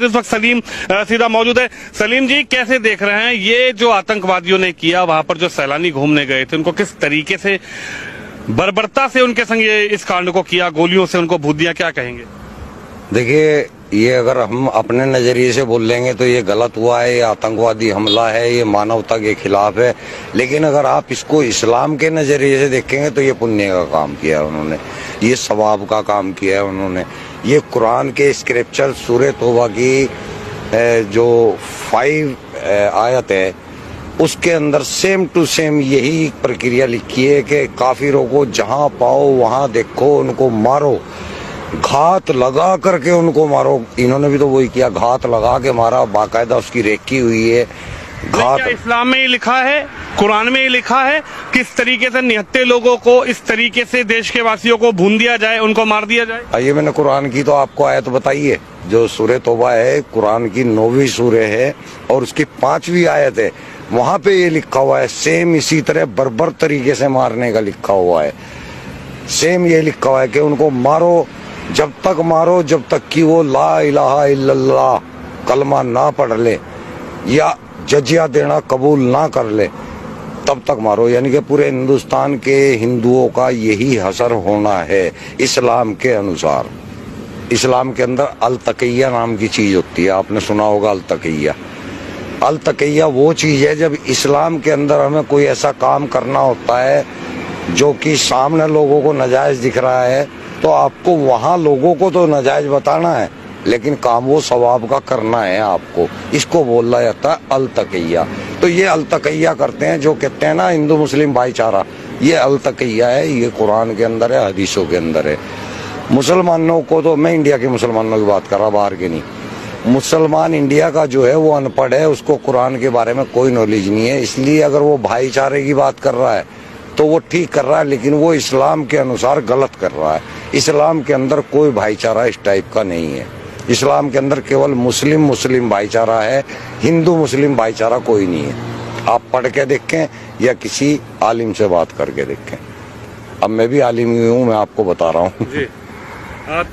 इस वक्त सलीम सीधा मौजूद है। सलीम जी, कैसे देख रहे हैं ये जो आतंकवादियों ने किया, वहां पर जो सैलानी घूमने गए थे उनको किस तरीके से बर्बरता से उनके संग ये इस कांड को किया, गोलियों से उनको भूत दिया, क्या कहेंगे? देखिए, ये अगर हम अपने नजरिए से बोल लेंगे तो ये गलत हुआ है, ये आतंकवादी हमला है, ये मानवता के खिलाफ है। लेकिन अगर आप इसको इस्लाम के नजरिए से देखेंगे तो ये पुण्य का काम किया है उन्होंने, ये सवाब का काम किया है उन्होंने। ये कुरान के स्क्रिप्चर सूरह तौबा की जो 5 आयत है उसके अंदर सेम टू सेम यही प्रक्रिया लिखी है कि काफिरों को जहां पाओ वहां देखो, उनको मारो, घात लगा करके उनको मारो। इन्होंने भी तो वही किया, घात लगा के मारा, बाकायदा उसकी रेकी हुई है। घात इस्लाम में ही लिखा है, कुरान में ही लिखा है किस तरीके से निहत्थे लोगों को इस तरीके से देश के वासियों को भून दिया जाए, उनको मार दिया जाए। आइए, मैंने कुरान की तो आपको आयत बताइए, जो सूरह तौबा है, कुरान की 9वीं सूरह है और उसकी 5वीं आयत है, वहां पे ये लिखा हुआ है। सेम इसी तरह बर्बर तरीके से मारने का लिखा हुआ है। सेम ये लिखा हुआ है कि उनको मारो, जब तक मारो जब तक कि वो ला इलाहा इल्लल्लाह कलमा ना पढ़ ले या जजिया देना कबूल ना कर ले, तब तक मारो। यानी कि पूरे हिंदुस्तान के हिंदुओं का यही हसर होना है इस्लाम के अनुसार। इस्लाम के अंदर अल तकिया नाम की चीज होती है, आपने सुना होगा अल तकिया। अल तकिया वो चीज है जब इस्लाम के अंदर हमें कोई ऐसा काम करना होता है जो कि सामने लोगों को नाजायज दिख रहा है, तो आपको वहां लोगों को तो नाजायज बताना है, लेकिन काम वो सवाब का करना है आपको। इसको बोला जाता है अल तकिया। तो ये अल तकिया करते हैं, जो कहते हैं ना हिंदू मुस्लिम भाईचारा, ये अल तकिया है, ये कुरान के अंदर है, हदीसों के अंदर है। मुसलमानों को तो, मैं इंडिया के मुसलमानों की बात कर रहा, बाहर के नहीं। मुसलमान इंडिया का जो है वो अनपढ़ है, उसको कुरान के बारे में कोई नॉलेज नहीं है। इसलिए अगर वो भाईचारे की बात कर रहा है तो वो ठीक कर रहा है, लेकिन वो इस्लाम के अनुसार गलत कर रहा है। इस्लाम के अंदर कोई भाईचारा इस टाइप का नहीं है। इस्लाम के अंदर केवल मुस्लिम मुस्लिम भाईचारा है, हिंदू मुस्लिम भाईचारा कोई नहीं है। आप पढ़ के देखें या किसी आलिम से बात करके देखें। अब मैं भी आलिम ही हूँ, मैं आपको बता रहा हूँ।